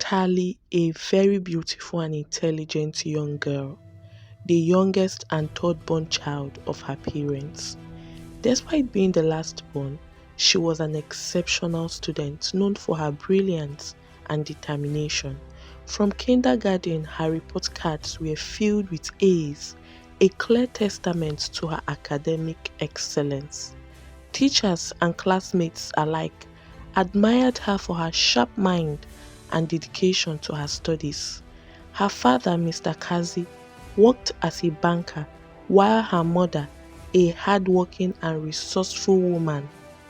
Tali, a very beautiful and intelligent young girl, the youngest and third-born child of her parents. Despite being the last-born, she was an exceptional student known for her brilliance and determination. From kindergarten, her report cards were filled with A's, a clear testament to her academic excellence. Teachers and classmates alike admired her for her sharp mind and dedication to her studies. Her father, Mr. Kazi, worked as a banker, while her mother, a hardworking and resourceful woman,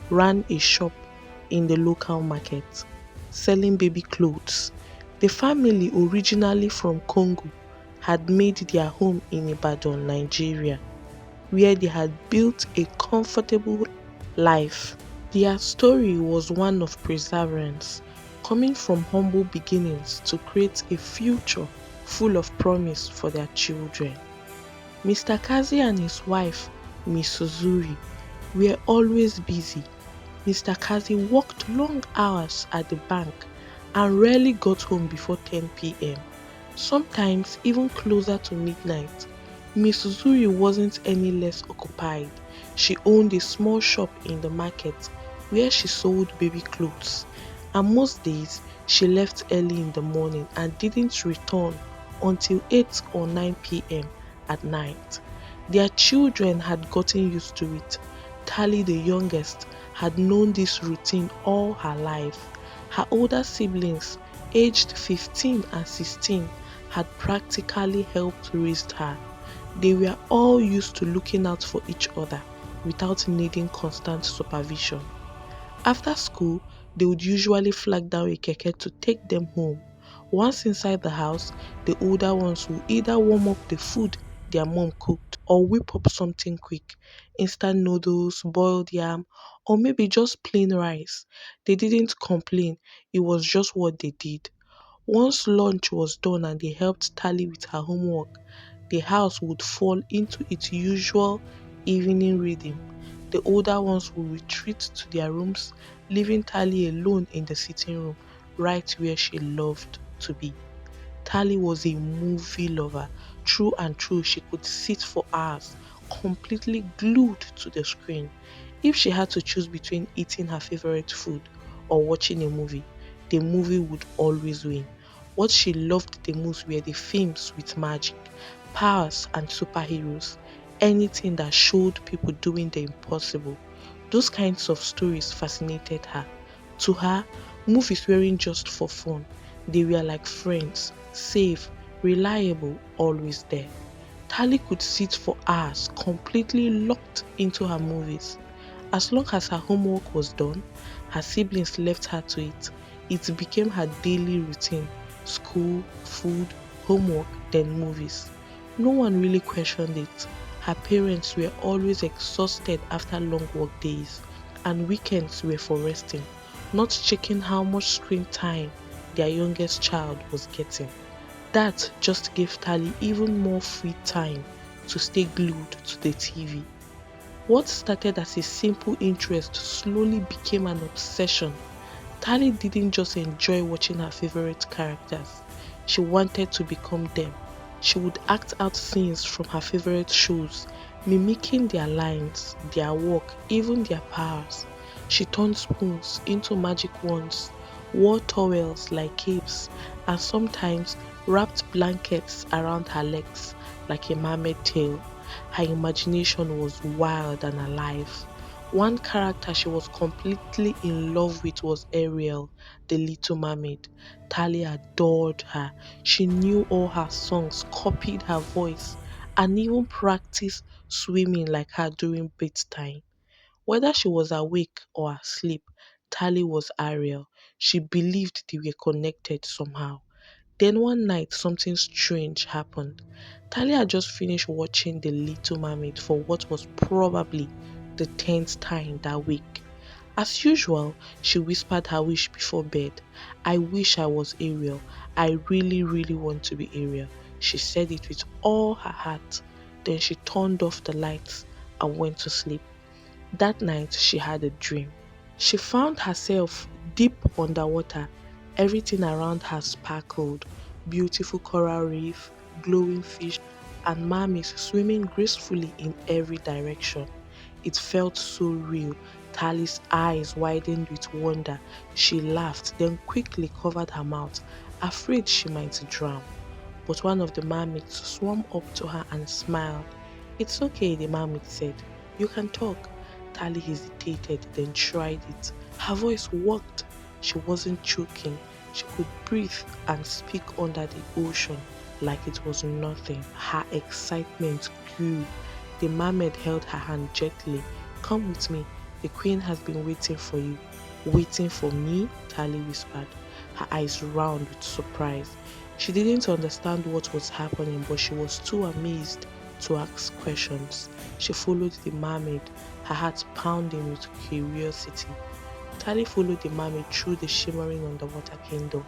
ran a shop in the local market, selling baby clothes. The family, originally from Congo, had made their home in Ibadan, Nigeria, where they had built a comfortable life. Their story was one of perseverance, coming from humble beginnings to create a future full of promise for their children. Mr. Kazi and his wife, Miss Suzuri, were always busy. Mr. Kazi worked long hours at the bank and rarely got home before 10 p.m., sometimes even closer to midnight. Miss Suzuri wasn't any less occupied. She owned a small shop in the market where she sold baby clothes, and most days she left early in the morning and didn't return until 8 or 9 p.m. at night. Their children had gotten used to it. Tali, the youngest, had known this routine all her life. Her older siblings, aged 15 and 16, had practically helped raise her. They were all used to looking out for each other without needing constant supervision. After school, they would usually flag down a keke to take them home. Once inside the house, the older ones would either warm up the food their mom cooked or whip up something quick, instant noodles, boiled yam, or maybe just plain rice. They didn't complain, it was just what they did. Once lunch was done and they helped Tali with her homework, the house would fall into its usual evening rhythm. The older ones would retreat to their rooms, leaving Tali alone in the sitting room, right where she loved to be. Tali was a movie lover. True and true, she could sit for hours, completely glued to the screen. If she had to choose between eating her favorite food or watching a movie, the movie would always win. What she loved the most were the films with magic, powers, and superheroes. Anything that showed people doing the impossible. Those kinds of stories fascinated her. To her, movies weren't just for fun, they were like friends, safe, reliable, always there. Tali could sit for hours, completely locked into her movies. As long as her homework was done, her siblings left her to it. It became her daily routine: school, food, homework, then movies. No one really questioned it. Her parents were always exhausted after long work days, and weekends were for resting, not checking how much screen time their youngest child was getting. That just gave Tali even more free time to stay glued to the TV. What started as a simple interest slowly became an obsession. Tali didn't just enjoy watching her favorite characters, she wanted to become them. She would act out scenes from her favorite shows, mimicking their lines, their walk, even their powers. She turned spoons into magic wands, wore towels like capes, and sometimes wrapped blankets around her legs like a mermaid tail. Her imagination was wild and alive. One character she was completely in love with was Ariel, the Little Mermaid. Tali adored her. She knew all her songs, copied her voice, and even practiced swimming like her during bedtime. Whether she was awake or asleep, Tali was Ariel. She believed they were connected somehow. Then one night, something strange happened. Talia had just finished watching The Little Mermaid for what was probably the 10th time that week. As usual, she whispered her wish before bed. I wish I was Ariel. I really, really want to be Ariel. She said it with all her heart. Then she turned off the lights and went to sleep. That night, she had a dream. She found herself deep underwater, Everything around her sparkled: beautiful coral reef, glowing fish, and mummies swimming gracefully in every direction. It felt so real. Tali's eyes widened with wonder. She laughed, then quickly covered her mouth, afraid she might drown. But one of the mermaids swam up to her and smiled. "It's okay," the mermaid said. "You can talk." Tali hesitated, then tried it. Her voice worked. She wasn't choking. She could breathe and speak under the ocean like it was nothing. Her excitement grew. The mermaid held her hand gently. "Come with me. The queen has been waiting for you." "Waiting for me?" Tali whispered, her eyes round with surprise. She didn't understand what was happening, but she was too amazed to ask questions. She followed the mermaid, her heart pounding with curiosity. Tali followed the mermaid through the shimmering underwater kingdom,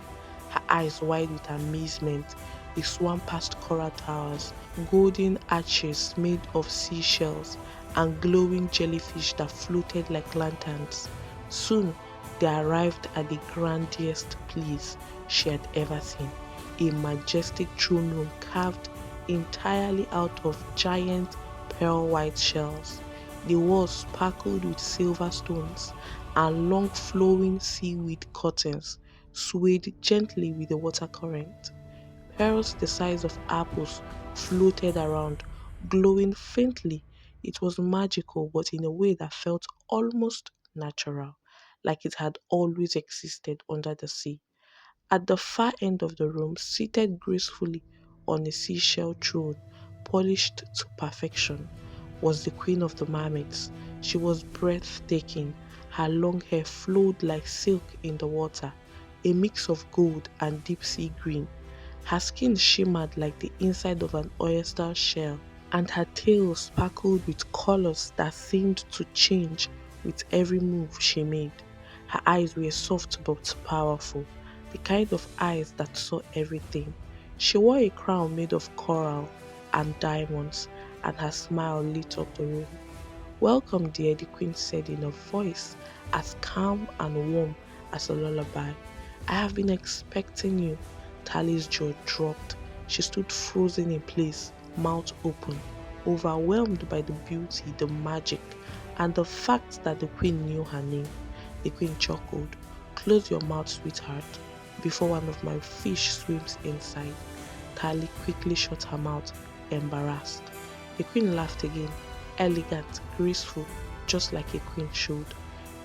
her eyes wide with amazement. They swam past coral towers, golden arches made of seashells, and glowing jellyfish that floated like lanterns. Soon, they arrived at the grandest place she had ever seen: a majestic throne room carved entirely out of giant pearl white shells. The walls sparkled with silver stones, and long flowing seaweed curtains swayed gently with the water current. Pearls the size of apples floated around, glowing faintly. It was magical, but in a way that felt almost natural, like it had always existed under the sea. At the far end of the room, seated gracefully on a seashell throne, polished to perfection, was the queen of the mermaids. She was breathtaking. Her long hair flowed like silk in the water, a mix of gold and deep sea green. Her skin shimmered like the inside of an oyster shell, and her tail sparkled with colors that seemed to change with every move she made. Her eyes were soft but powerful, the kind of eyes that saw everything. She wore a crown made of coral and diamonds, and her smile lit up the room. "Welcome, dear," the queen said in a voice as calm and warm as a lullaby. "I have been expecting you." Tali's jaw dropped. She stood frozen in place, mouth open, overwhelmed by the beauty, the magic, and the fact that the queen knew her name. The queen chuckled. "Close your mouth, sweetheart, before one of my fish swims inside." Tali quickly shut her mouth, embarrassed. The queen laughed again, elegant, graceful, just like a queen should.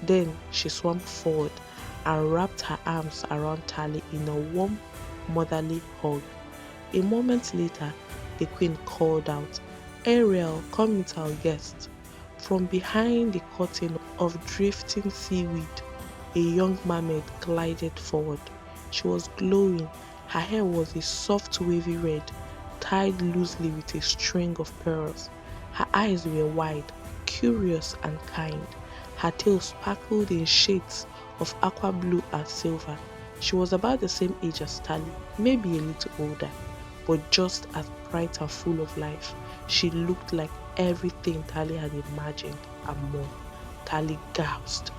Then she swam forward and wrapped her arms around Tali in a warm, motherly hug. A moment later, the queen called out, "Ariel, come meet our guest." From behind the curtain of drifting seaweed, a young mermaid glided forward. She was glowing. Her hair was a soft wavy red, tied loosely with a string of pearls. Her eyes were wide, curious and kind. Her tail sparkled in shades of aqua blue and silver. She was about the same age as Tali, maybe a little older, but just as bright and full of life. She looked like everything Tali had imagined and more. Tali gasped.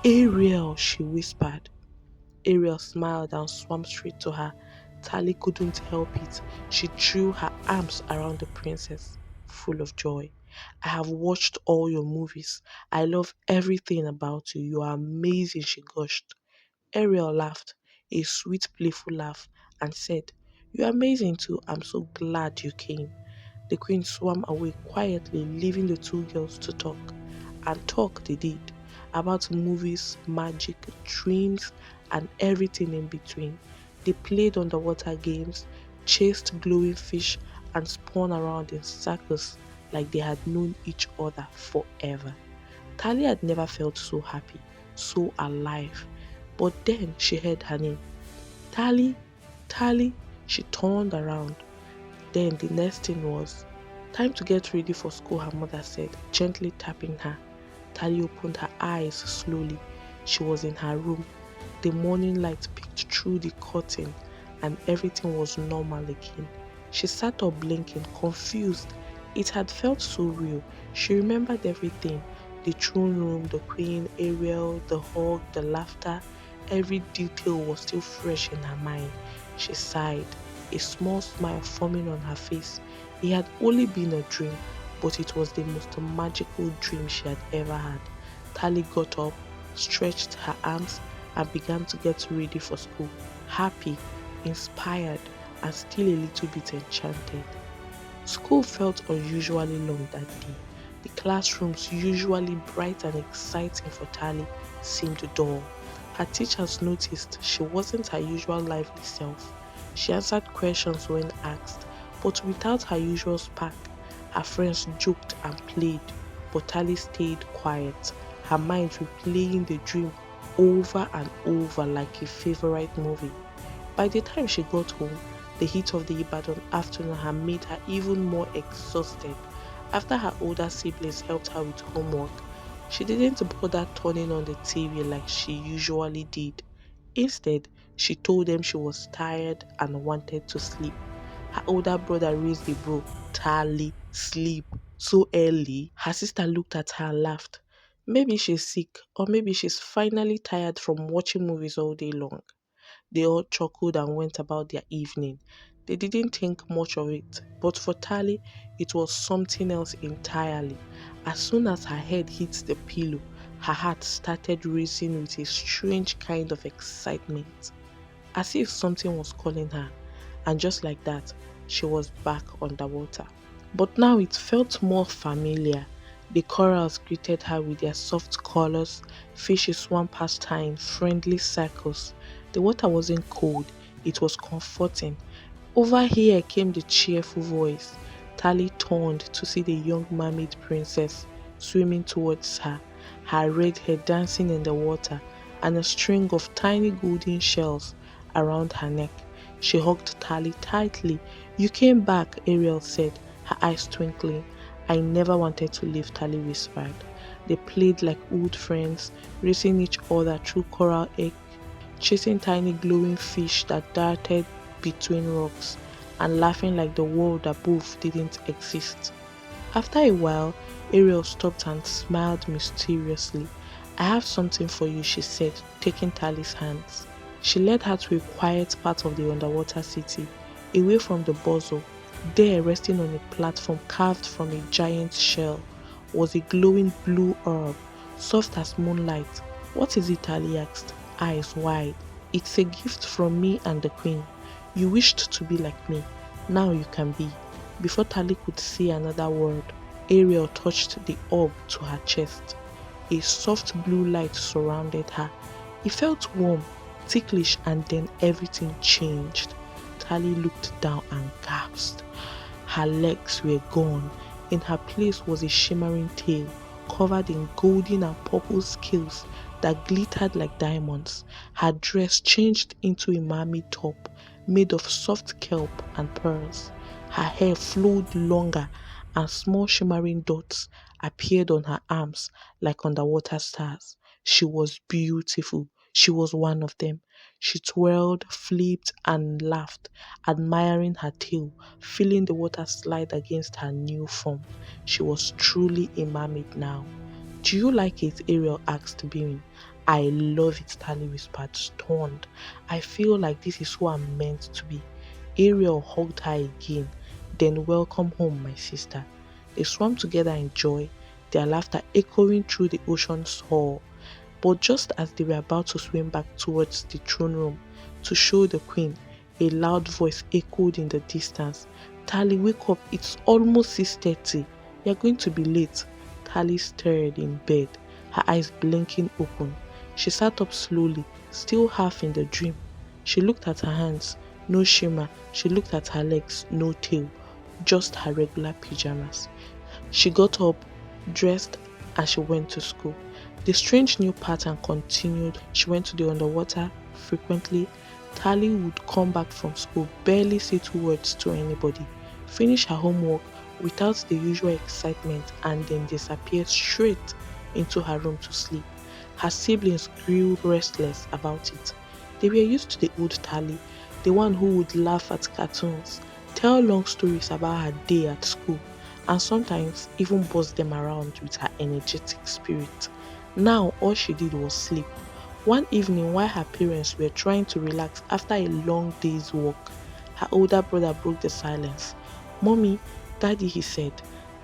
"Ariel," she whispered. Ariel smiled and swam straight to her. Tali couldn't help it. She threw her arms around the princess, full of joy. "I have watched all your movies. I love everything about you. You are amazing," she gushed. Ariel laughed, a sweet, playful laugh, and said, "You're amazing too. I'm so glad you came." The queen swam away quietly, leaving the two girls to talk. And talk they did, about movies, magic, dreams, and everything in between. They played underwater games, chased glowing fish, and spun around in circles like they had known each other forever. Talia had never felt so happy, so alive. But then she heard her name. "Tali, Tali." She turned around. Then the next thing was, "Time to get ready for school," her mother said, gently tapping her. Tali opened her eyes slowly. She was in her room. The morning light peeked through the curtain, and everything was normal again. She sat up blinking, confused. It had felt so real. She remembered everything: the throne room, the queen, Ariel, the hug, the laughter. every detail was still fresh in her mind. She sighed, a small smile forming on her face. It had only been a dream, but it was the most magical dream she had ever had. Tali got up, stretched her arms, and began to get ready for school, happy, inspired, and still a little bit enchanted. School felt unusually long that day. The classrooms, usually bright and exciting for Tali, seemed dull. Her teachers noticed she wasn't her usual lively self. She answered questions when asked, but without her usual spark. Her friends joked and played, but Tali stayed quiet, her mind replaying the dream over and over like a favorite movie. By the time she got home, the heat of the Ibadan afternoon had made her even more exhausted. After her older siblings helped her with homework, she didn't bother turning on the TV like she usually did. Instead, she told them she was tired and wanted to sleep. Her older brother raised the brow. Tali, sleep so early? Her sister looked at her and laughed. Maybe she's sick, or maybe she's finally tired from watching movies all day long. They all chuckled and went about their evening. They didn't think much of it, but for Tali, it was something else entirely. As soon as her head hit the pillow, her heart started racing with a strange kind of excitement, as if something was calling her. And just like that, she was back underwater. But now it felt more familiar. The corals greeted her with their soft colors, fishes swam past her in friendly circles. The water wasn't cold, it was comforting. Over here came the cheerful voice. Tali turned to see the young mermaid princess swimming towards her, her red hair dancing in the water, and a string of tiny golden shells around her neck. She hugged Tali tightly. "You came back," Ariel said, her eyes twinkling. "I never wanted to leave," Tali whispered. They played like old friends, racing each other through coral chasing tiny glowing fish that darted between rocks, and laughing like the world above didn't exist. After a while, Ariel stopped and smiled mysteriously. "I have something for you," she said, taking Tali's hands. She led her to a quiet part of the underwater city, away from the bustle. There, resting on a platform carved from a giant shell, was a glowing blue orb, soft as moonlight. "What is it?" Tali asked, eyes wide. "It's a gift from me and the queen. You wished to be like me. Now you can be." Before Tali could say another word, Ariel touched the orb to her chest. A soft blue light surrounded her. It felt warm, ticklish, and then everything changed. Tali looked down and gasped. Her legs were gone. In her place was a shimmering tail, covered in golden and purple scales that glittered like diamonds. Her dress changed into a mermaid top made of soft kelp and pearls. Her hair flowed longer, and small shimmering dots appeared on her arms like underwater stars. She was beautiful. She was one of them. She twirled, flipped, and laughed, admiring her tail, feeling the water slide against her new form. She was truly a mermaid now. "Do you like it?" Ariel asked, beaming. "I love it," Tali whispered, stunned. "I feel like this is who I'm meant to be." Ariel hugged her again. "Then welcome home, my sister." They swam together in joy, their laughter echoing through the ocean's hall. But just as they were about to swim back towards the throne room to show the queen, a loud voice echoed in the distance. "Tali, wake up, it's almost 6:30. You're going to be late." Tali stirred in bed, her eyes blinking open. She sat up slowly, still half in the dream. She looked at her hands, no shimmer. She looked at her legs, no tail, just her regular pajamas. She got up, dressed, and she went to school. The strange new pattern continued. She went to the underwater frequently. Tali would come back from school, barely say two words to anybody, finish her homework without the usual excitement, and then disappear straight into her room to sleep. Her siblings grew restless about it. They were used to the old Tali, the one who would laugh at cartoons, tell long stories about her day at school, and sometimes even boss them around with her energetic spirit. Now all she did was sleep. One evening, while her parents were trying to relax after a long day's work, her older brother broke the silence. Mommy, Daddy, he said,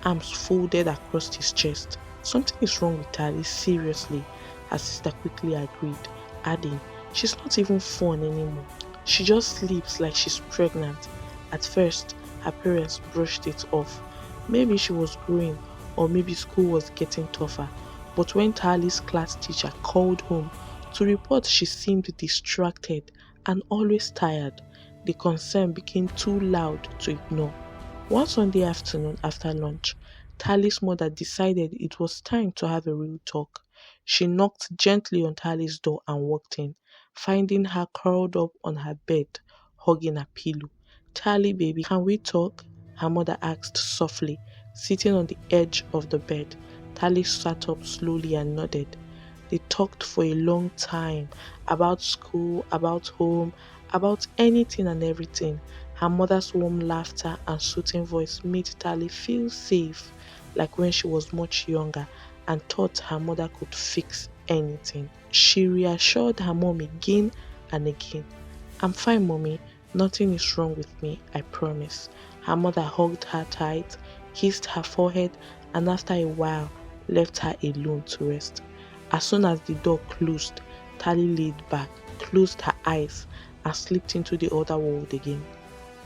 arms folded across his chest. Something is wrong with Tali, seriously. Her sister quickly agreed, adding, she's not even fun anymore. She just sleeps like she's pregnant. At first, her parents brushed it off. Maybe she was growing, or maybe school was getting tougher. But when Tali's class teacher called home to report she seemed distracted and always tired, the concern became too loud to ignore. One Sunday afternoon after lunch, Tali's mother decided it was time to have a real talk. She knocked gently on Tali's door and walked in, finding her curled up on her bed, hugging a pillow. Tali, baby, can we talk? Her mother asked softly, sitting on the edge of the bed. Tali sat up slowly and nodded. They talked for a long time about school, about home, about anything and everything. Her mother's warm laughter and soothing voice made Tali feel safe, like when she was much younger and thought her mother could fix anything. She reassured her mom again and again. I'm fine, mommy. Nothing is wrong with me, I promise. Her mother hugged her tight, kissed her forehead, and after a while left her alone to rest. As soon as the door closed, Tali laid back, closed her eyes, and slipped into the other world again.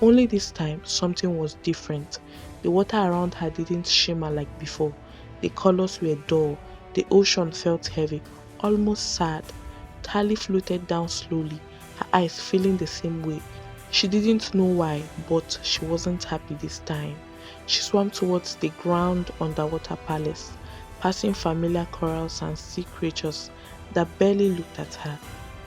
Only this time, something was different. The water around her didn't shimmer like before. The colors were dull. The ocean felt heavy, almost sad. Tali floated down slowly, her eyes feeling the same way. She didn't know why, but she wasn't happy this time. She swam towards the ground underwater palace, passing familiar corals and sea creatures that barely looked at her.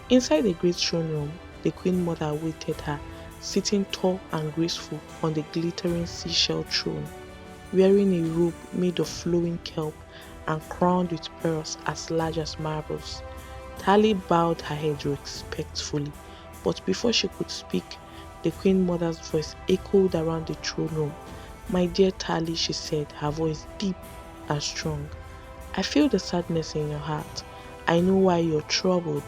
Inside the great throne room, the Queen Mother awaited her, sitting tall and graceful on the glittering seashell throne, wearing a robe made of flowing kelp and crowned with pearls as large as marbles. Tali bowed her head respectfully, but before she could speak, the Queen Mother's voice echoed around the throne room. My dear Tali, she said, her voice deep and strong. I feel the sadness in your heart. I know why you're troubled.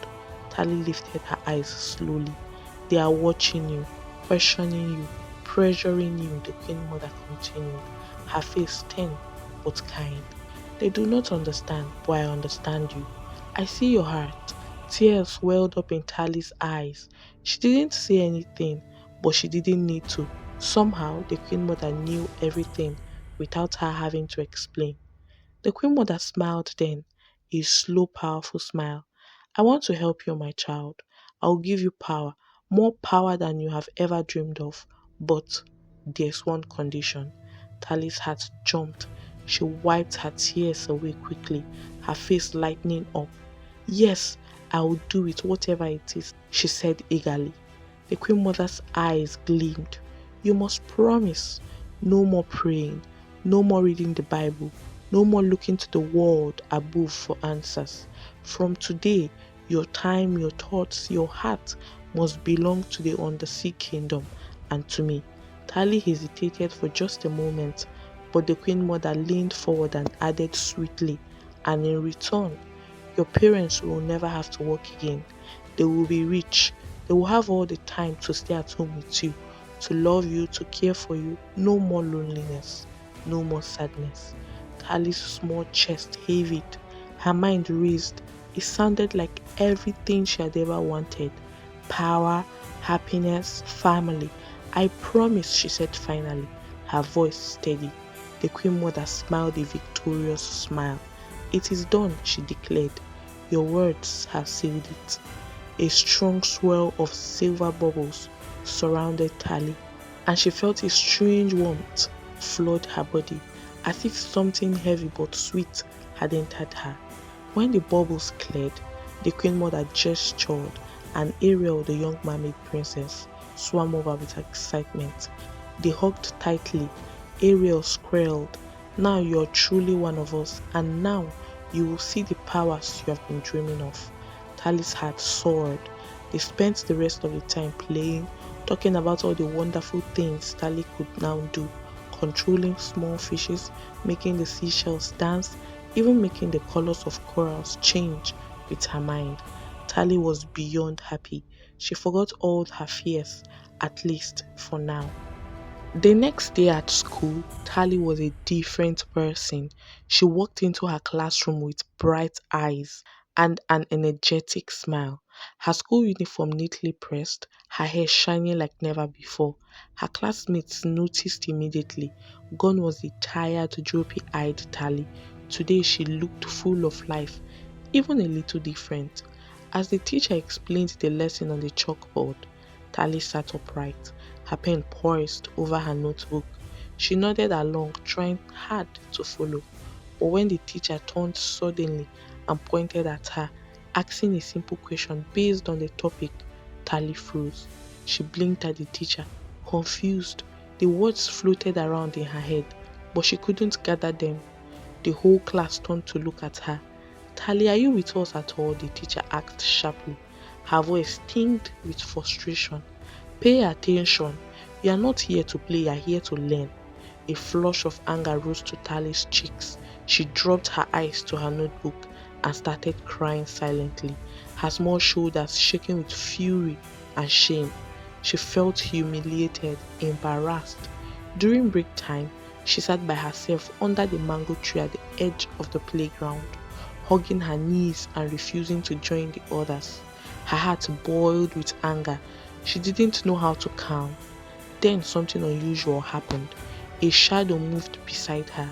Tali lifted her eyes slowly. They are watching you, questioning you, pressuring you, the Queen Mother continued, her face stern but kind. They do not understand, but I understand you. I see your heart. Tears welled up in Tali's eyes. She didn't say anything, but she didn't need to. Somehow, the Queen Mother knew everything without her having to explain. The Queen Mother smiled then, a slow, powerful smile. I want to help you, my child. I will give you power, more power than you have ever dreamed of. But there's one condition. Tali's heart jumped. She wiped her tears away quickly, her face lightening up. Yes, I will do it, whatever it is, she said eagerly. The Queen Mother's eyes gleamed. You must promise. No more praying, no more reading the Bible, no more looking to the world above for answers. From today, your time, your thoughts, your heart must belong to the undersea kingdom and to me. Tali hesitated for just a moment, but the Queen Mother leaned forward and added sweetly, and in return, your parents will never have to work again. They will be rich. They will have all the time to stay at home with you, to love you, to care for you. No more loneliness, no more sadness. Tali's small chest heaved, her mind raised. It sounded like everything she had ever wanted. Power, happiness, family. I promise, she said finally, her voice steady. The Queen Mother smiled a victorious smile. It is done, she declared. Your words have sealed it. A strong swirl of silver bubbles surrounded Tali, and she felt a strange warmth flood her body, as if something heavy but sweet had entered her. When the bubbles cleared, the Queen Mother gestured, and Ariel, the young mermaid princess, swam over with excitement. They hugged tightly. Ariel squealed, now you're truly one of us, and now you will see the powers you have been dreaming of. Tali's heart soared. They spent the rest of the time playing, talking about all the wonderful things Tali could now do, controlling small fishes, making the seashells dance, even making the colors of corals change with her mind. Tali was beyond happy. She forgot all her fears, at least for now. The next day at school, Tali was a different person. She walked into her classroom with bright eyes and an energetic smile. Her school uniform neatly pressed, her hair shining like never before. Her classmates noticed immediately. Gone was the tired, droopy eyed Tali. Today she looked full of life, even a little different. As the teacher explained the lesson on the chalkboard, Tali sat upright, her pen poised over her notebook. She nodded along, trying hard to follow. But when the teacher turned suddenly and pointed at her, asking a simple question based on the topic, Tali froze. She blinked at the teacher, confused. The words floated around in her head, but she couldn't gather them. The whole class turned to look at her. Tali, are you with us at all? The teacher asked sharply. Her voice tinged with frustration. Pay attention. You are not here to play, you are here to learn. A flush of anger rose to Tali's cheeks. She dropped her eyes to her notebook and started crying silently, her small shoulders shaking with fury and shame. She felt humiliated, embarrassed. During break time, she sat by herself under the mango tree at the edge of the playground, hugging her knees and refusing to join the others. Her heart boiled with anger. She didn't know how to calm. Then something unusual happened. A shadow moved beside her.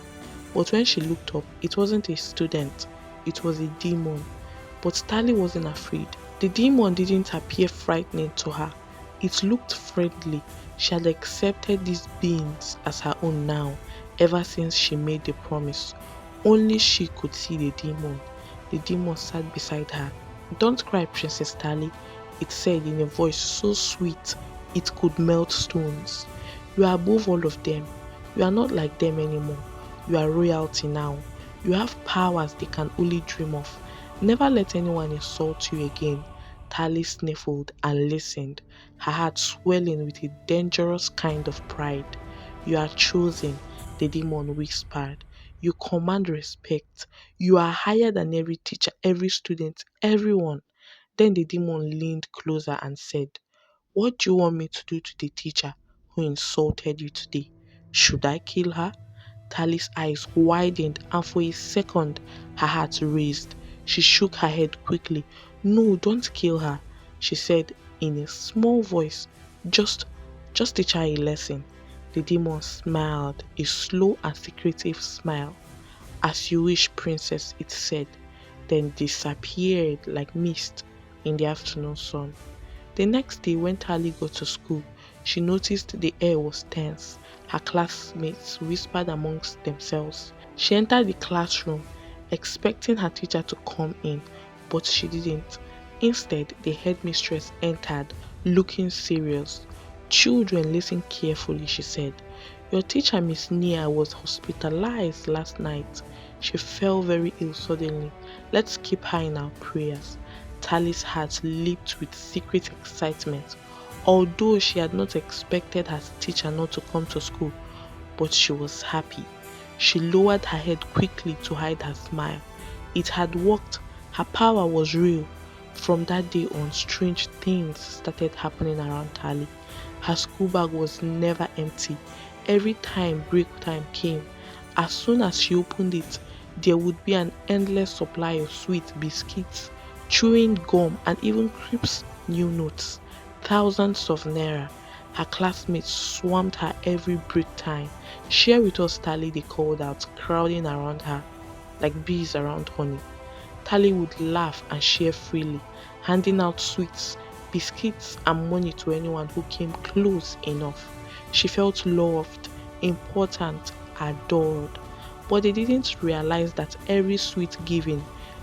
But when she looked up, it wasn't a student, it was a demon. But Tali wasn't afraid. The demon didn't appear frightening to her. It looked friendly. She had accepted these beings as her own now, ever since she made the promise. Only she could see the demon. The demon sat beside her. Don't cry, Princess Tali, it said in a voice so sweet it could melt stones. You are above all of them. You are not like them anymore. You are royalty now. You have powers they can only dream of. Never let anyone insult you again. Tali sniffled and listened, her heart swelling with a dangerous kind of pride. You are chosen, the demon whispered. You command respect. You are higher than every teacher, every student, everyone. Then the demon leaned closer and said, what do you want me to do to the teacher who insulted you today? Should I kill her? Tali's eyes widened, and for a second her heart raced. She shook her head quickly. No, don't kill her, she said in a small voice. Just just teach her a lesson. The demon smiled, a slow and secretive smile. As you wish, princess, it said, then disappeared like mist in the afternoon sun. The next day, when Tali got to school, she noticed the air was tense. Her classmates whispered amongst themselves. She entered the classroom, expecting her teacher to come in, but she didn't. Instead, the headmistress entered, looking serious. Children, listen carefully, she said. Your teacher, Miss Nia, was hospitalized last night. She fell very ill suddenly. Let's keep her in our prayers. Tali's heart leaped with secret excitement. Although she had not expected her teacher not to come to school, but she was happy. She lowered her head quickly to hide her smile. It had worked. Her power was real. From that day on, strange things started happening around Tali. Her school bag was never empty. Every time break time came, as soon as she opened it, there would be an endless supply of sweet biscuits, chewing gum, and even Crips new notes. Thousands of naira. Her classmates swarmed her every break time. Share with us, Tali, they called out, crowding around her like bees around honey. Tali would laugh and share freely, handing out sweets, biscuits, and money to anyone who came close enough. She felt loved, important, adored. But they didn't realize that every sweet given,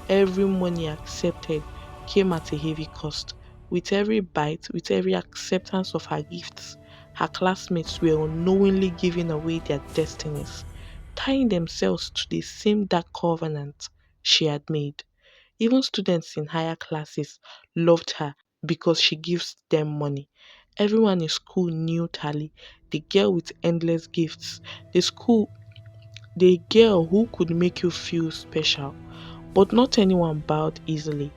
every money accepted, came at a heavy cost. With every bite, with every acceptance of her gifts, her classmates were unknowingly giving away their destinies, tying themselves to the same dark covenant she had made. Even students in higher classes loved her because she gives them money. Everyone in school knew Tali, the girl with endless gifts, the girl who could make you feel special. But not anyone bowed easily.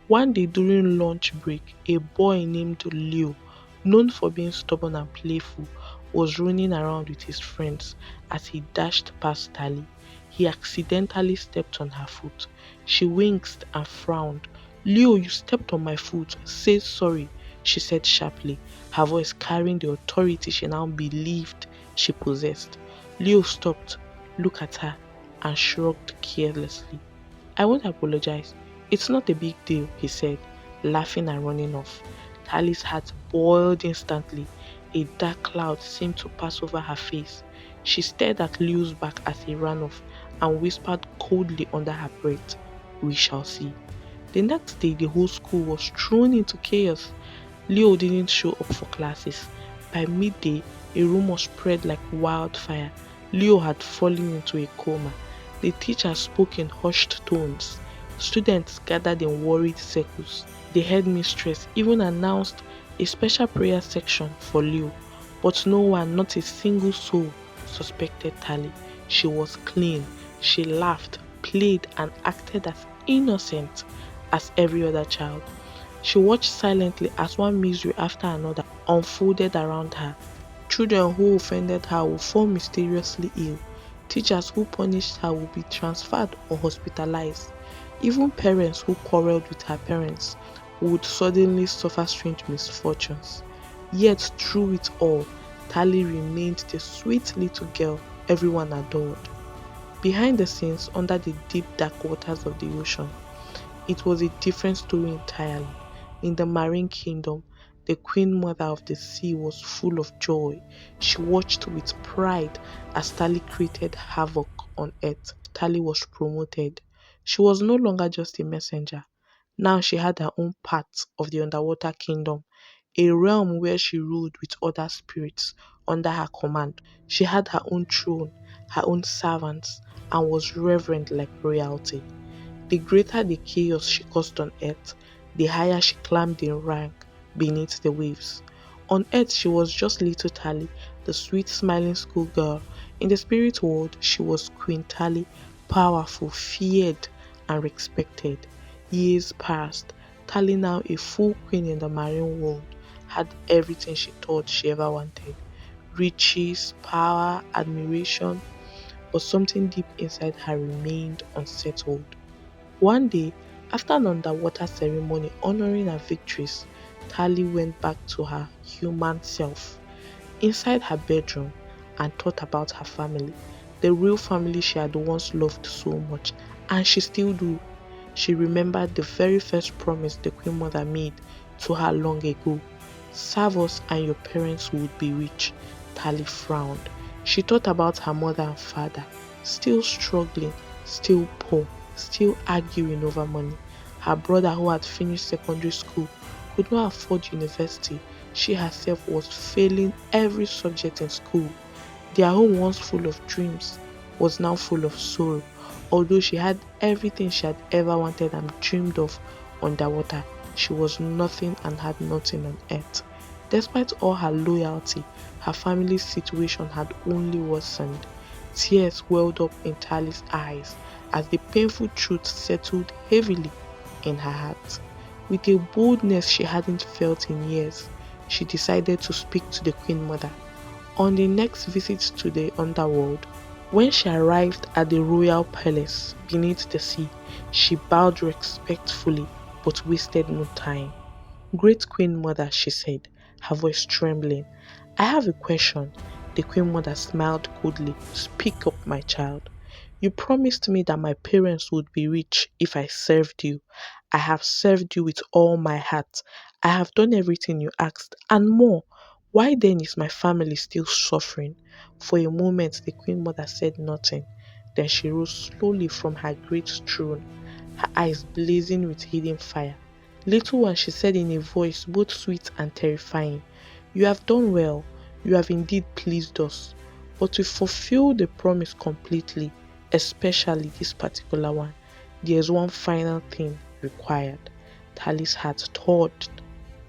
One day during lunch break, a boy named Leo, known for being stubborn and playful, was running around with his friends as he dashed past Tali. He accidentally stepped on her foot. She winced and frowned. Leo, you stepped on my foot. Say sorry, she said sharply, her voice carrying the authority she now believed she possessed. Leo stopped, looked at her, and shrugged carelessly. I won't apologize. It's not a big deal, he said, laughing and running off. Tali's heart boiled instantly. A dark cloud seemed to pass over her face. She stared at Leo's back as he ran off and whispered coldly under her breath, We shall see. The next day, the whole school was thrown into chaos. Leo didn't show up for classes. By midday, a rumor spread like wildfire. Leo had fallen into a coma. The teacher spoke in hushed tones. Students gathered in worried circles. The headmistress even announced a special prayer section for Leo. But no one, not a single soul, suspected Tali. She was clean. She laughed, played, and acted as innocent as every other child. She watched silently as one misery after another unfolded around her. Children who offended her would fall mysteriously ill. Teachers who punished her would be transferred or hospitalized. Even parents who quarreled with her parents would suddenly suffer strange misfortunes. Yet through it all, Tali remained the sweet little girl everyone adored. Behind the scenes, under the deep dark waters of the ocean, it was a different story entirely. In the marine kingdom, the queen mother of the sea was full of joy. She watched with pride as Tali created havoc on earth. Tali was promoted. She was no longer just a messenger. Now she had her own part of the underwater kingdom, a realm where she ruled with other spirits under her command. She had her own throne, her own servants, and was reverend like royalty. The greater the chaos she caused on earth, the higher she climbed in rank beneath the waves. On earth, she was just little Tali, the sweet smiling schoolgirl. In the spirit world, she was Queen Tali, powerful, feared, and respected. Years passed. Tali, now a full queen in the marine world, had everything she thought she ever wanted: riches, power, admiration, but something deep inside her remained unsettled. One day, after an underwater ceremony honoring her victories, Tali went back to her human self inside her bedroom and thought about her family, the real family she had once loved so much, and she still do. She remembered the very first promise the Queen Mother made to her long ago: serve us and your parents would be rich. Tali frowned. She thought about her mother and father, still struggling, still poor, still arguing over money. Her brother, who had finished secondary school, could not afford university. She herself was failing every subject in school. Their home, once full of dreams, was now full of sorrow. Although she had everything she had ever wanted and dreamed of underwater, she was nothing and had nothing on earth. Despite all her loyalty, her family's situation had only worsened. Tears welled up in Tali's eyes as the painful truth settled heavily in her heart. With a boldness she hadn't felt in years, she decided to speak to the Queen Mother. On the next visit to the underworld, when she arrived at the royal palace beneath the sea, she bowed respectfully but wasted no time. Great Queen Mother, she said, her voice trembling. I have a question. The Queen Mother smiled coldly. Speak up, my child. You promised me that my parents would be rich if I served you. I have served you with all my heart. I have done everything you asked and more. Why then is my family still suffering? For a moment, the Queen Mother said nothing. Then she rose slowly from her great throne, her eyes blazing with hidden fire. Little one, she said in a voice both sweet and terrifying, you have done well. You have indeed pleased us. But to fulfill the promise completely, especially this particular one, there is one final thing required. Tali's heart throbbed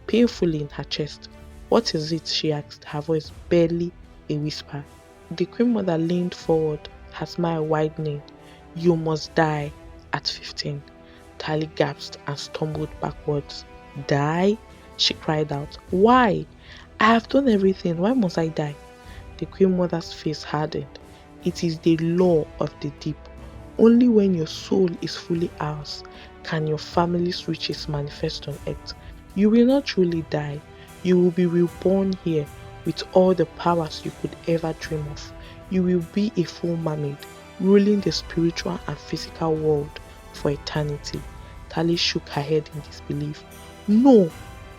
painfully in her chest. What is it? She asked, her voice barely a whisper. The Queen Mother leaned forward, her smile widening. You must die at 15. Tali gasped and stumbled backwards. Die? She cried out. Why? I have done everything. Why must I die? The Queen Mother's face hardened. It is the law of the deep. Only when your soul is fully ours can your family's riches manifest on earth. You will not truly die. You will be reborn here with all the powers you could ever dream of. You will be a full mermaid, ruling the spiritual and physical world for eternity. Tali shook her head in disbelief. No,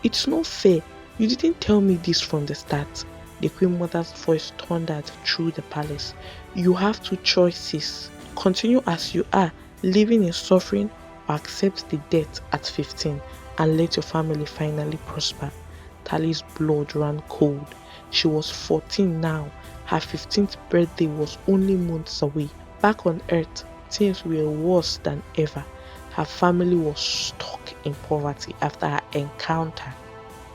it's not fair. You didn't tell me this from the start. The Queen Mother's voice thundered through the palace. You have two choices. Continue as you are, living in suffering, or accept the death at 15 and let your family finally prosper. Tali's blood ran cold. She was 14 now. Her 15th birthday was only months away. Back on Earth, things were worse than ever. Her family was stuck in poverty after her encounter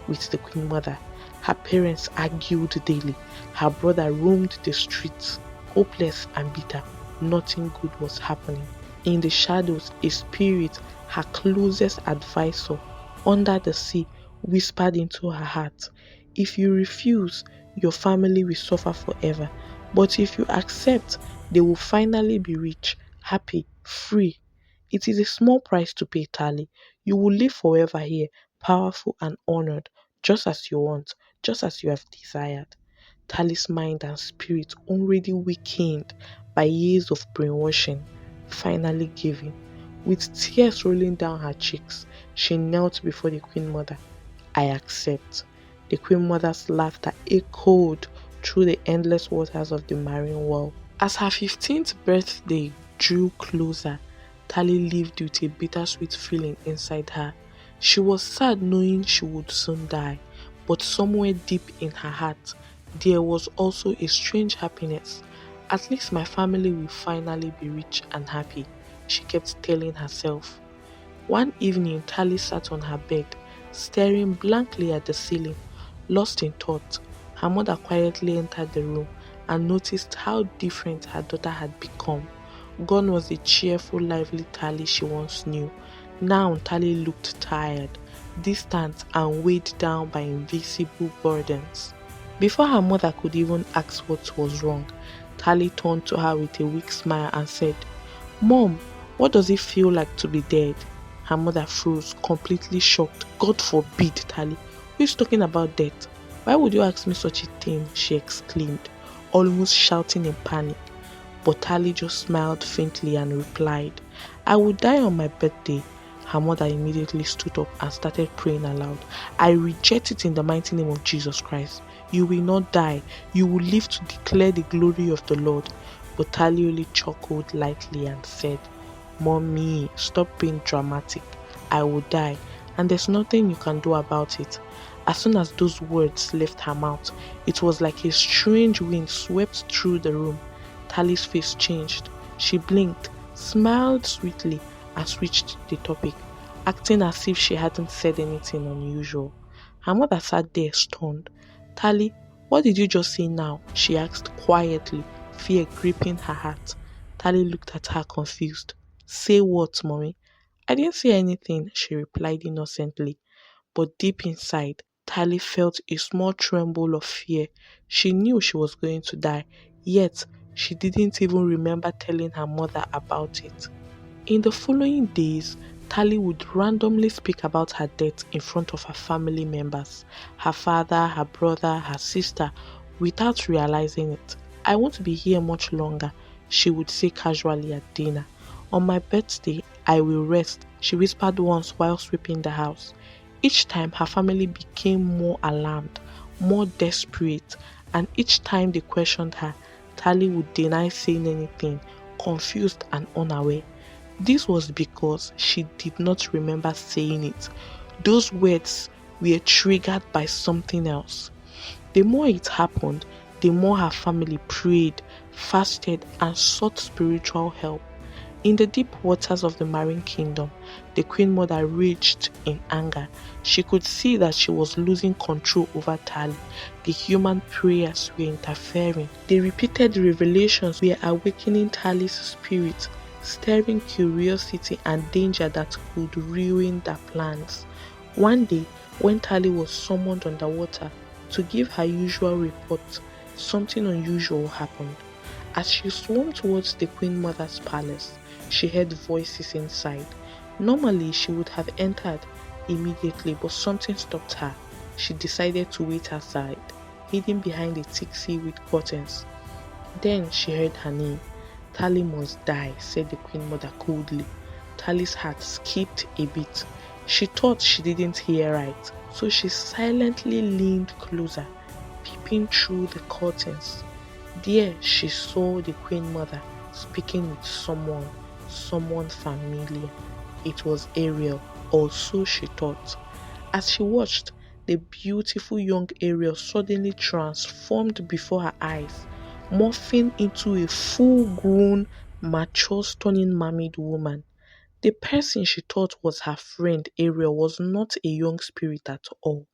with the Queen Mother. Her parents argued daily. Her brother roamed the streets, hopeless and bitter. Nothing good was happening. In the shadows, a spirit, her closest advisor, under the sea, whispered into her heart, if you refuse, your family will suffer forever. But if you accept, they will finally be rich, happy, free. It is a small price to pay, Tali. You will live forever here, powerful and honored, just as you want, just as you have desired. Tali's mind and spirit, already weakened by years of brainwashing, finally gave in. With tears rolling down her cheeks, she knelt before the Queen Mother. I accept. The Queen Mother's laughter echoed through the endless waters of the marine world. As her 15th birthday drew closer, Tali lived with a bittersweet feeling inside her. She was sad knowing she would soon die, but somewhere deep in her heart, there was also a strange happiness. At least my family will finally be rich and happy, she kept telling herself. One evening, Tali sat on her bed, staring blankly at the ceiling, lost in thought. Her mother quietly entered the room and noticed how different her daughter had become. Gone was the cheerful, lively Tali she once knew. Now Tali looked tired, distant and weighed down by invisible burdens. Before her mother could even ask what was wrong, Tali turned to her with a weak smile and said, Mom, what does it feel like to be dead? Her mother froze, completely shocked. God forbid, Tali. Who is talking about death? Why would you ask me such a thing? She exclaimed, almost shouting in panic. But Tali just smiled faintly and replied, I will die on my birthday. Her mother immediately stood up and started praying aloud. I reject it in the mighty name of Jesus Christ. You will not die. You will live to declare the glory of the Lord. But Tali only chuckled lightly and said, Mommy, stop being dramatic. I will die, and there's nothing you can do about it. As soon as those words left her mouth, it was like a strange wind swept through the room. Tali's face changed. She blinked, smiled sweetly, and switched the topic, acting as if she hadn't said anything unusual. Her mother sat there stunned. Tali, what did you just say now? She asked quietly, fear gripping her heart. Tali looked at her confused. Say what, Mommy? I didn't say anything, she replied innocently. But deep inside, Tali felt a small tremble of fear. She knew she was going to die, yet she didn't even remember telling her mother about it. In the following days, Tali would randomly speak about her death in front of her family members, her father, her brother, her sister, without realizing it. I won't be here much longer, she would say casually at dinner. On my birthday, I will rest, she whispered once while sweeping the house. Each time her family became more alarmed, more desperate, and each time they questioned her, Tali would deny saying anything, confused and unaware. This was because she did not remember saying it. Those words were triggered by something else. The more it happened, the more her family prayed, fasted, and sought spiritual help. In the deep waters of the marine kingdom, the Queen Mother raged in anger. She could see that she was losing control over Tali. The human prayers were interfering. The repeated revelations were awakening Tali's spirit. stirring curiosity and danger that could ruin their plans. One day, when Tali was summoned underwater to give her usual report, something unusual happened. As she swam towards the Queen Mother's palace, she heard voices inside. Normally, she would have entered immediately, but something stopped her. She decided to wait outside, hidden behind a thick seaweed curtains. Then she heard her name. Tali must die, said the Queen Mother coldly. Tali's heart skipped a beat. She thought she didn't hear right, so she silently leaned closer, peeping through the curtains. There she saw the Queen Mother speaking with someone familiar. It was Ariel, or so she thought. As she watched, the beautiful young Ariel suddenly transformed before her eyes, morphing into a full-grown, mature, stunning mermaid woman. The person she thought was her friend Ariel was not a young spirit at all.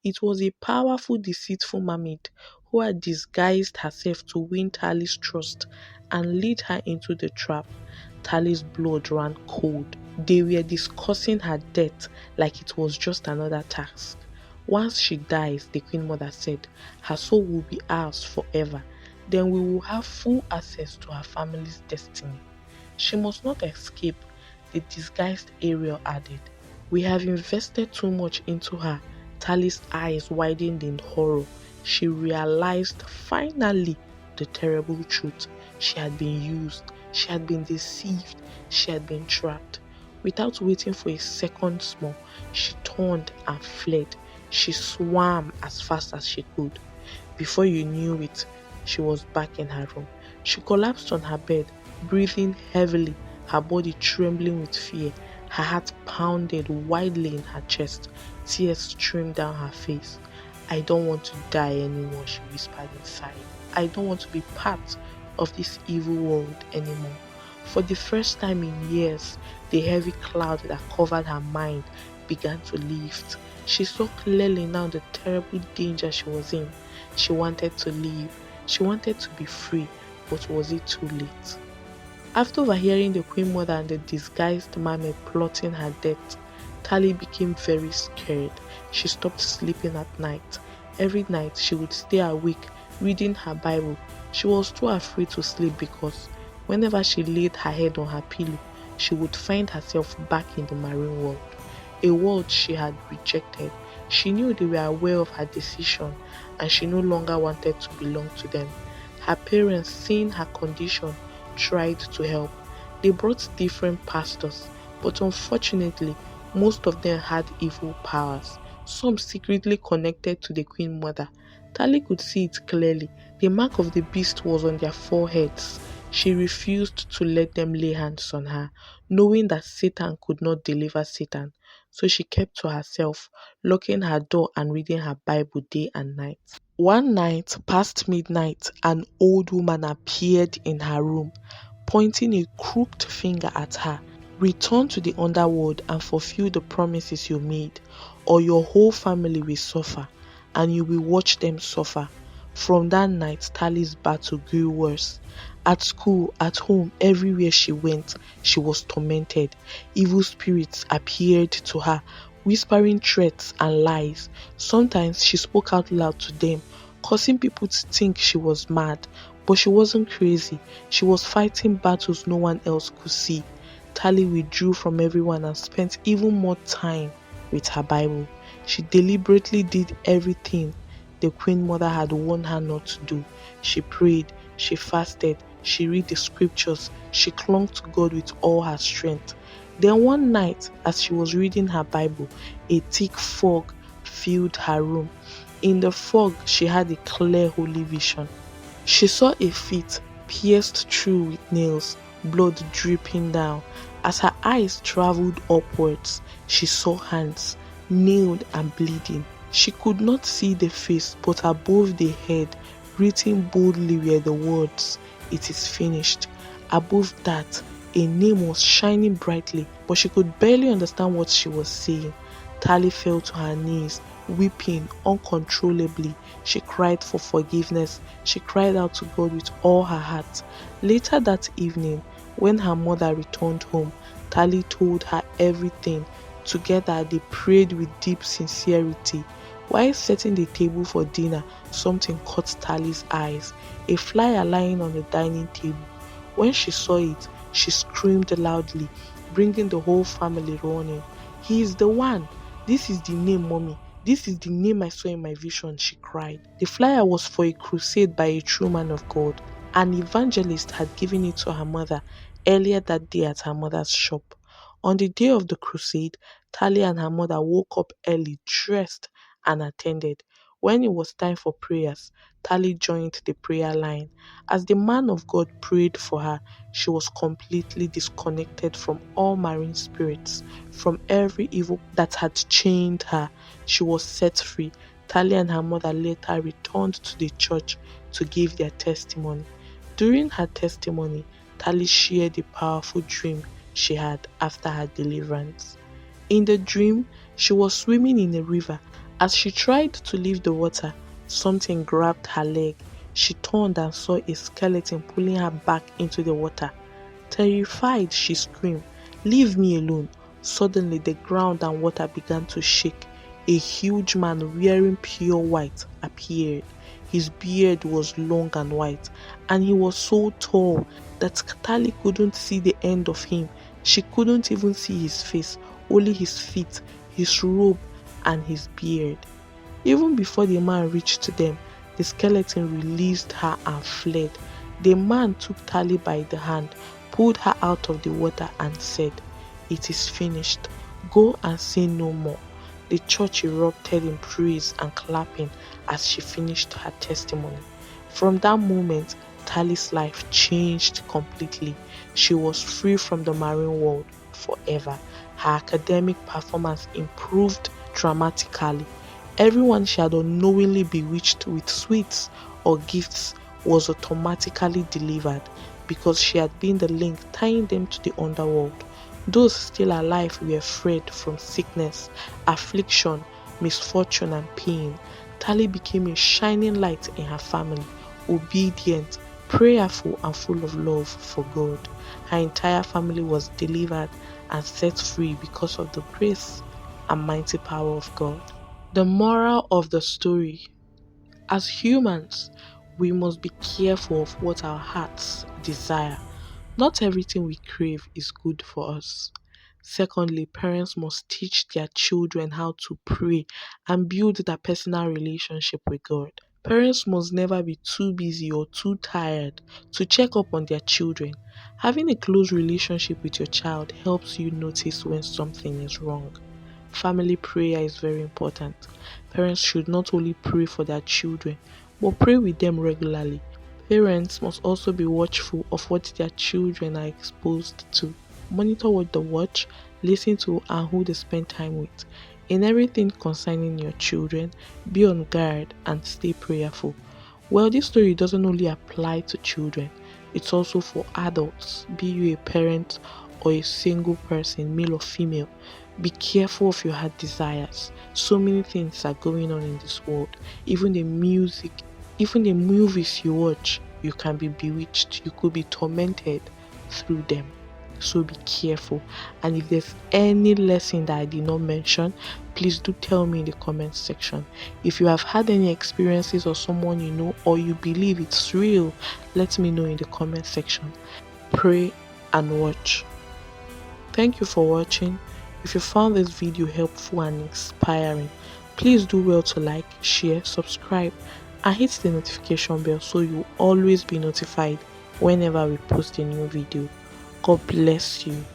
It was a powerful, deceitful mermaid who had disguised herself to win Tali's trust and lead her into the trap. Tali's blood ran cold. They were discussing her death like it was just another task. Once she dies, the Queen Mother said, her soul will be ours forever. Then we will have full access to her family's destiny. She must not escape, the disguised Ariel added. We have invested too much into her. Tali's eyes widened in horror. She realized finally the terrible truth. She had been used, she had been deceived, she had been trapped. Without waiting for a second more, she turned and fled. She swam as fast as she could. Before you knew it, she was back in her room. She collapsed on her bed, breathing heavily, her body trembling with fear. Her heart pounded wildly in her chest. Tears streamed down her face. I don't want to die anymore, she whispered inside. I don't want to be part of this evil world anymore. For the first time in years, the heavy cloud that covered her mind began to lift. She saw clearly now the terrible danger she was in. She wanted to leave. She wanted to be free, but was it too late? After overhearing the Queen Mother and the disguised mermaid plotting her death, Tali became very scared. She stopped sleeping at night. Every night she would stay awake, reading her Bible. She was too afraid to sleep because whenever she laid her head on her pillow, she would find herself back in the marine world, a world she had rejected. She knew they were aware of her decision and she no longer wanted to belong to them. Her parents, seeing her condition, tried to help. They brought different pastors, but unfortunately, most of them had evil powers, some secretly connected to the Queen Mother. Tali could see it clearly. The mark of the beast was on their foreheads. She refused to let them lay hands on her, knowing that Satan could not deliver Satan. So she kept to herself, locking her door and reading her Bible day and night. One night, past midnight, an old woman appeared in her room, pointing a crooked finger at her. Return to the underworld and fulfill the promises you made, or your whole family will suffer, and you will watch them suffer. From that night, Tali's battle grew worse. At school, at home, everywhere she went, she was tormented. Evil spirits appeared to her, whispering threats and lies. Sometimes she spoke out loud to them, causing people to think she was mad. But she wasn't crazy. She was fighting battles no one else could see. Tali withdrew from everyone and spent even more time with her Bible. She deliberately did everything the Queen Mother had warned her not to do. She prayed, she fasted, she read the scriptures, she clung to God with all her strength. Then one night, as she was reading her Bible, a thick fog filled her room. In the fog, she had a clear holy vision. She saw a feet pierced through with nails, blood dripping down. As her eyes traveled upwards, she saw hands, nailed and bleeding. She could not see the face, but above the head, written boldly were the words, "It is finished." Above that, a name was shining brightly, but she could barely understand what she was saying. Tali fell to her knees, weeping uncontrollably. She cried for forgiveness. She cried out to God with all her heart. Later that evening, When her mother returned home, Tali told her everything. Together, they prayed with deep sincerity. While setting the table for dinner, something caught Tali's eyes, a flyer lying on the dining table. When she saw it, she screamed loudly, bringing the whole family running. "He is the one! This is the name, mommy! This is the name I saw in my vision," she cried. The flyer was for a crusade by a true man of God. An evangelist had given it to her mother earlier that day at her mother's shop. On the day of the crusade, Tali and her mother woke up early, dressed, and attended. When it was time for prayers, Tali joined the prayer line. As the man of God prayed for her, she was completely disconnected from all marine spirits, from every evil that had chained her. She was set free. Tali and her mother later returned to the church to give their testimony. During her testimony, Tali shared a powerful dream she had after her deliverance. In the dream, she was swimming in a river. As she tried to leave the water, something grabbed her leg. She turned and saw a skeleton pulling her back into the water. Terrified, she screamed, "Leave me alone!" Suddenly, the ground and water began to shake. A huge man wearing pure white appeared. His beard was long and white, and he was so tall that Tali couldn't see the end of him. She couldn't even see his face, only his feet, his robe, and his beard. Even before the man reached them, the skeleton released her and fled. The man took Tali by the hand, pulled her out of the water, and said, "It is finished. Go and sin no more." The church erupted in praise and clapping as she finished her testimony. From that moment, Tali's life changed completely. She was free from the marine world forever. Her academic performance improved dramatically. Everyone she had unknowingly bewitched with sweets or gifts was automatically delivered because she had been the link tying them to the underworld. Those still alive were freed from sickness, affliction, misfortune, and pain. Tali became a shining light in her family, obedient, prayerful, and full of love for God. Her entire family was delivered and set free because of the grace and mighty power of God. The moral of the story: as humans, we must be careful of what our hearts desire. Not everything we crave is good for us. Secondly, parents must teach their children how to pray and build their personal relationship with God. Parents must never be too busy or too tired to check up on their children. Having a close relationship with your child helps you notice when something is wrong. Family prayer is very important. Parents should not only pray for their children, but pray with them regularly. Parents must also be watchful of what their children are exposed to. Monitor what they watch, listen to, and who they spend time with. In everything concerning your children, be on guard and stay prayerful. Well, this story doesn't only apply to children, it's also for adults, be you a parent or a single person, male or female. Be careful of your heart desires. So many things are going on in this world. Even the music, even the movies you watch, you can be bewitched. You could be tormented through them. So be careful. And if there's any lesson that I did not mention, please do tell me in the comment section. If you have had any experiences or someone you know or you believe it's real, let me know in the comment section. Pray and watch. Thank you for watching. If you found this video helpful and inspiring, please do well to like, share, subscribe, and hit the notification bell so you'll always be notified whenever we post a new video. God bless you.